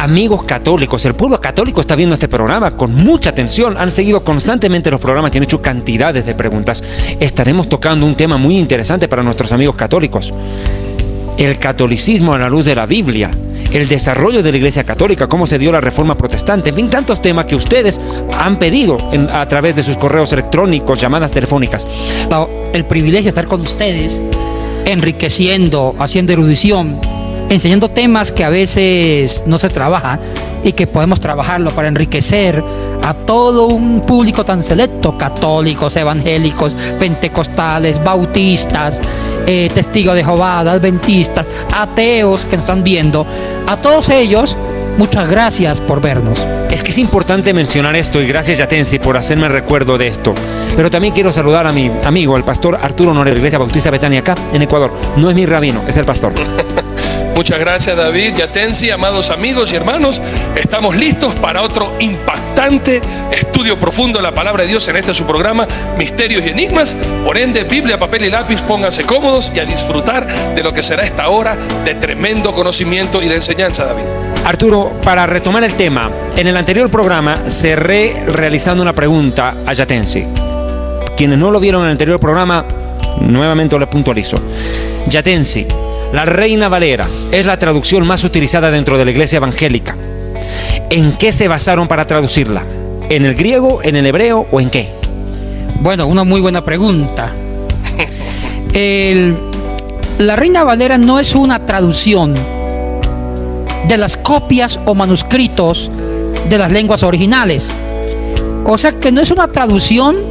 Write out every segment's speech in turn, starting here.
amigos católicos, el pueblo católico está viendo este programa con mucha atención, han seguido constantemente los programas y han hecho cantidades de preguntas. Estaremos tocando un tema muy interesante para nuestros amigos católicos: el catolicismo a la luz de la Biblia, el desarrollo de la Iglesia Católica, cómo se dio la Reforma Protestante, en fin, tantos temas que ustedes han pedido a través de sus correos electrónicos, llamadas telefónicas. El privilegio de estar con ustedes, enriqueciendo, haciendo erudición, enseñando temas que a veces no se trabaja y que podemos trabajarlo para enriquecer a todo un público tan selecto: católicos, evangélicos, pentecostales, bautistas, testigos de Jehová, adventistas, ateos que nos están viendo. A todos ellos, muchas gracias por vernos. Es que es importante mencionar esto, y gracias, Yatensi, por hacerme recuerdo de esto. Pero también quiero saludar a mi amigo, el pastor Arturo Nore, de la Iglesia Bautista Betania, acá en Ecuador. No es mi rabino, es el pastor. Muchas gracias, David, Yatensi, amados amigos y hermanos. Estamos listos para otro impactante estudio profundo de la palabra de Dios en este su programa, Misterios y Enigmas. Por ende, Biblia, papel y lápiz, pónganse cómodos y a disfrutar de lo que será esta hora de tremendo conocimiento y de enseñanza, David. Arturo, para retomar el tema, en el anterior programa cerré realizando una pregunta a Yatensi. Quienes no lo vieron en el anterior programa, nuevamente lo puntualizo. Yatensi, la Reina Valera es la traducción más utilizada dentro de la Iglesia evangélica. ¿En qué se basaron para traducirla? ¿En el griego, en el hebreo o en qué? Bueno, una muy buena pregunta. La Reina Valera no es una traducción de las copias o manuscritos de las lenguas originales. O sea que no es una traducción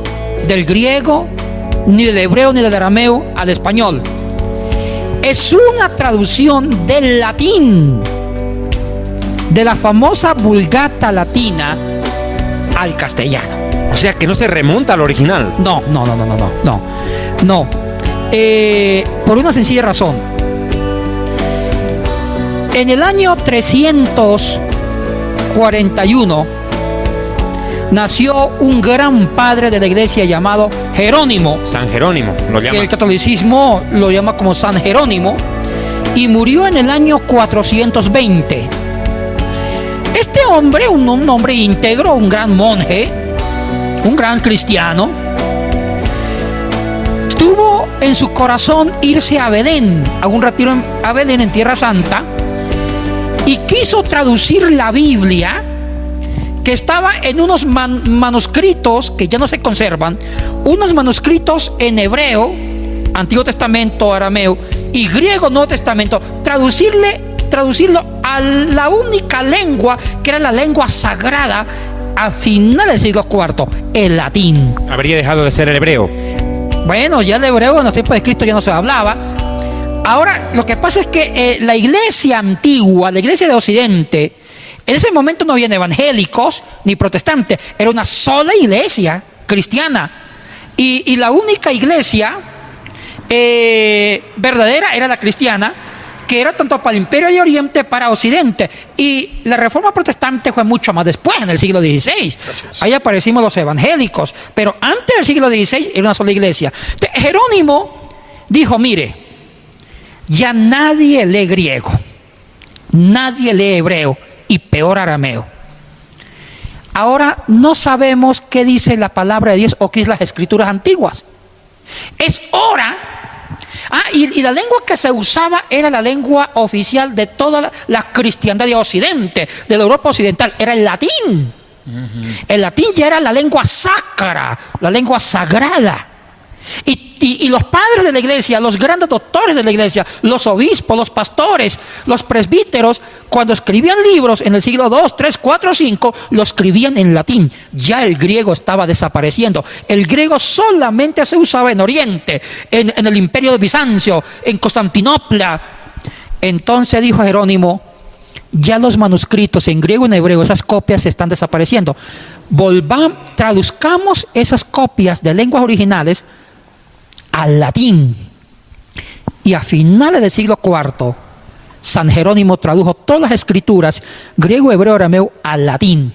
del griego, ni del hebreo, ni del arameo al español. Es una traducción del latín, de la famosa Vulgata latina al castellano. O sea que no se remonta al original. No. Por una sencilla razón. En el año 341 nació un gran padre de la iglesia llamado Jerónimo. San Jerónimo lo llama. El catolicismo lo llama como San Jerónimo, y murió en el año 420. Este hombre, un hombre íntegro, un gran monje, un gran cristiano, tuvo en su corazón irse a Belén, a un retiro a Belén, en Tierra Santa, y quiso traducir la Biblia, que estaba en unos manuscritos que ya no se conservan, unos manuscritos en hebreo, Antiguo Testamento, arameo, y griego, Nuevo Testamento, traducirlo a la única lengua que era la lengua sagrada a finales del siglo IV, el latín. Habría dejado de ser el hebreo. Bueno, ya el hebreo en los tiempos de Cristo ya no se hablaba. Ahora, lo que pasa es que la iglesia antigua, la iglesia de Occidente, en ese momento no habían evangélicos ni protestantes, era una sola iglesia cristiana. Y la única iglesia verdadera era la cristiana, que era tanto para el Imperio de Oriente, para Occidente. Y la Reforma Protestante fue mucho más después, en el siglo XVI. Ahí aparecimos los evangélicos, pero antes del siglo XVI era una sola iglesia. Entonces, Jerónimo dijo: mire, ya nadie lee griego, nadie lee hebreo, y peor arameo. Ahora no sabemos qué dice la palabra de Dios o qué es las escrituras antiguas. Es hora. Y la lengua que se usaba era la lengua oficial de toda la cristiandad de Occidente, de la Europa occidental, era el latín. El latín ya era la lengua sacra, la lengua sagrada. Y los padres de la iglesia, los grandes doctores de la iglesia, los obispos, los pastores, los presbíteros, cuando escribían libros en el siglo II, III, IV, V, lo escribían en latín. Ya el griego estaba desapareciendo. El griego solamente se usaba en Oriente, en el Imperio de Bizancio, en Constantinopla. Entonces dijo Jerónimo: ya los manuscritos en griego y en hebreo, esas copias están desapareciendo. Traduzcamos esas copias de lenguas originales al latín. Y a finales del siglo IV, San Jerónimo tradujo todas las escrituras, griego, hebreo, arameo, al latín.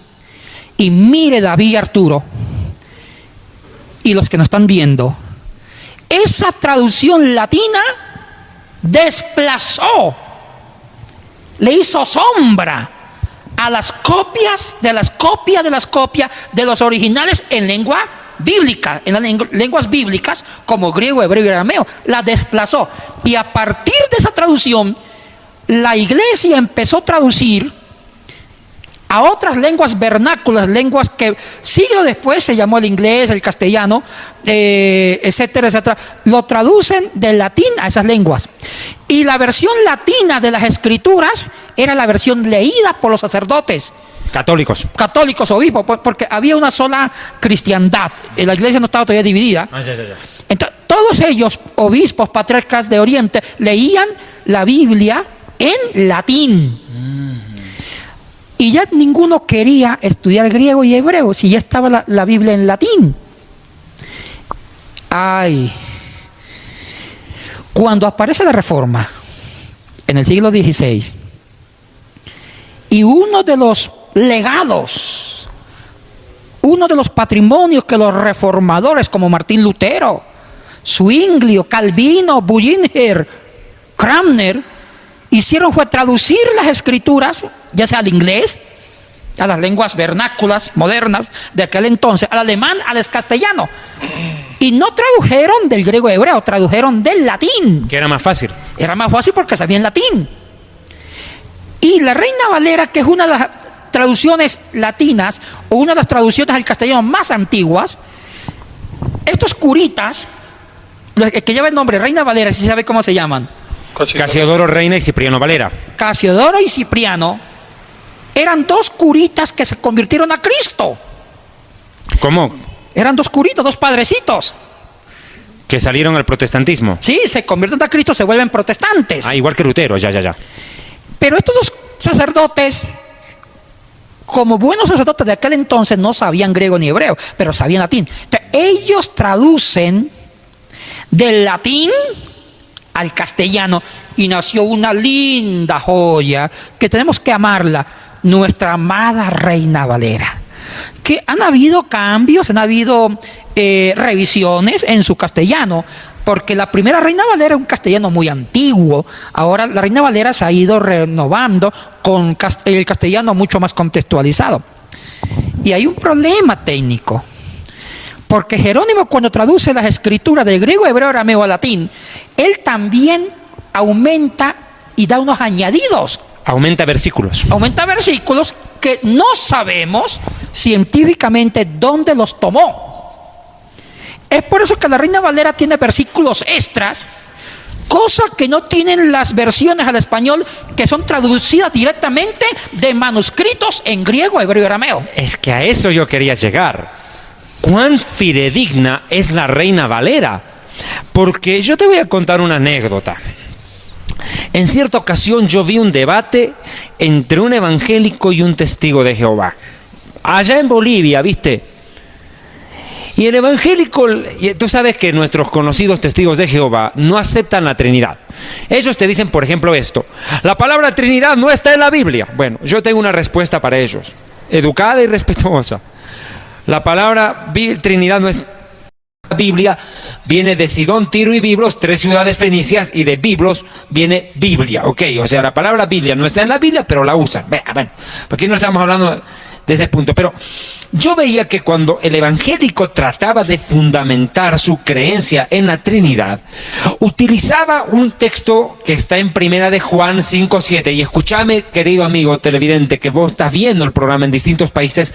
Y mire, David y Arturo, y los que nos están viendo, esa traducción latina desplazó, le hizo sombra a las copias de las copias de los originales en lengua bíblica, en las lenguas bíblicas como griego, hebreo y arameo. La desplazó. Y a partir de esa traducción, la iglesia empezó a traducir a otras lenguas vernáculas, lenguas que siglos después se llamó el inglés, el castellano, etcétera, etcétera. Lo traducen del latín a esas lenguas. Y la versión latina de las escrituras era la versión leída por los sacerdotes. Católicos. Católicos, obispos, porque había una sola cristiandad. La iglesia no estaba todavía dividida. Entonces, todos ellos, obispos, patriarcas de Oriente, leían la Biblia en latín. Y ya ninguno quería estudiar griego y hebreo, si ya estaba la Biblia en latín. Ay. Cuando aparece la Reforma, en el siglo XVI, y uno de los legados, uno de los patrimonios que los reformadores como Martín Lutero, Zwinglio, Calvino, Bullinger, Cranmer hicieron fue traducir las escrituras, ya sea al inglés, a las lenguas vernáculas modernas de aquel entonces, al alemán, al castellano. Y no tradujeron del griego hebreo, tradujeron del latín. Que era más fácil. Era más fácil porque sabían latín. Y la Reina Valera, que es una de las traducciones latinas, o una de las traducciones al castellano más antiguas, estos curitas, los que lleva el nombre Reina Valera, si se sabe cómo se llaman. Casiodoro Reina y Cipriano Valera. Casiodoro y Cipriano eran dos curitas que se convirtieron a Cristo. ¿Cómo? Eran dos curitas, dos padrecitos. Que salieron al protestantismo. Sí, se convierten a Cristo, se vuelven protestantes. Ah, igual que Lutero, ya. Pero estos dos sacerdotes, como buenos sacerdotes de aquel entonces, no sabían griego ni hebreo, pero sabían latín. Entonces, ellos traducen del latín al castellano y nació una linda joya que tenemos que amarla, nuestra amada Reina Valera. Que han habido cambios, han habido revisiones en su castellano, porque la primera Reina Valera es un castellano muy antiguo. Ahora la Reina Valera se ha ido renovando con el castellano mucho más contextualizado. Y hay un problema técnico, porque Jerónimo, cuando traduce las escrituras del griego, hebreo, arameo a latín, él también aumenta y da unos añadidos. Aumenta versículos. Aumenta versículos que no sabemos científicamente dónde los tomó. Es por eso que la Reina Valera tiene versículos extras, cosa que no tienen las versiones al español que son traducidas directamente de manuscritos en griego, hebreo y arameo. Es que a eso yo quería llegar. ¿Cuán fidedigna es la Reina Valera? Porque yo te voy a contar una anécdota. En cierta ocasión yo vi un debate entre un evangélico y un testigo de Jehová. Allá en Bolivia, ¿viste? Y el evangélico, tú sabes que nuestros conocidos testigos de Jehová no aceptan la Trinidad. Ellos te dicen, por ejemplo, esto: la palabra Trinidad no está en la Biblia. Bueno, yo tengo una respuesta para ellos, educada y respetuosa. La palabra Trinidad no es la Biblia, viene de Sidón, Tiro y Biblos, 3 ciudades fenicias, y de Biblos viene Biblia, ¿ok? O sea, la palabra Biblia no está en la Biblia, pero la usan. Bueno, aquí no estamos hablando de ese punto, pero yo veía que cuando el evangélico trataba de fundamentar su creencia en la Trinidad, utilizaba un texto que está en Primera de Juan 5:7, y escúchame, querido amigo televidente, que vos estás viendo el programa en distintos países.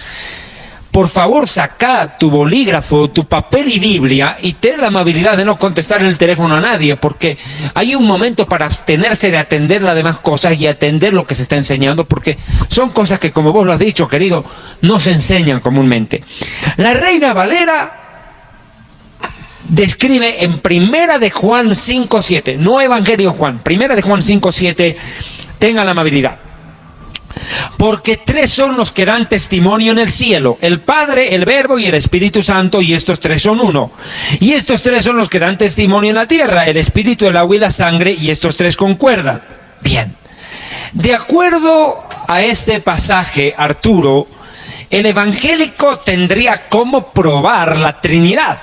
Por favor, saca tu bolígrafo, tu papel y Biblia y ten la amabilidad de no contestar el teléfono a nadie, porque hay un momento para abstenerse de atender las demás cosas y atender lo que se está enseñando, porque son cosas que, como vos lo has dicho, querido, no se enseñan comúnmente. La Reina Valera describe en Primera de Juan 5:7, no Evangelio Juan, Primera de Juan 5:7, tenga la amabilidad. Porque 3 son los que dan testimonio en el cielo: el Padre, el Verbo y el Espíritu Santo, y estos 3 son uno. Y estos 3 son los que dan testimonio en la tierra: el Espíritu, el agua y la sangre, y estos 3 concuerdan. Bien, de acuerdo a este pasaje, Arturo, el evangélico tendría cómo probar la Trinidad: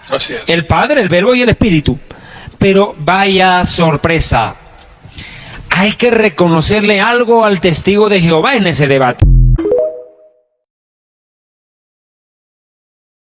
Así es. el Padre, el Verbo y el Espíritu. Pero vaya sorpresa, hay que reconocerle algo al testigo de Jehová en ese debate.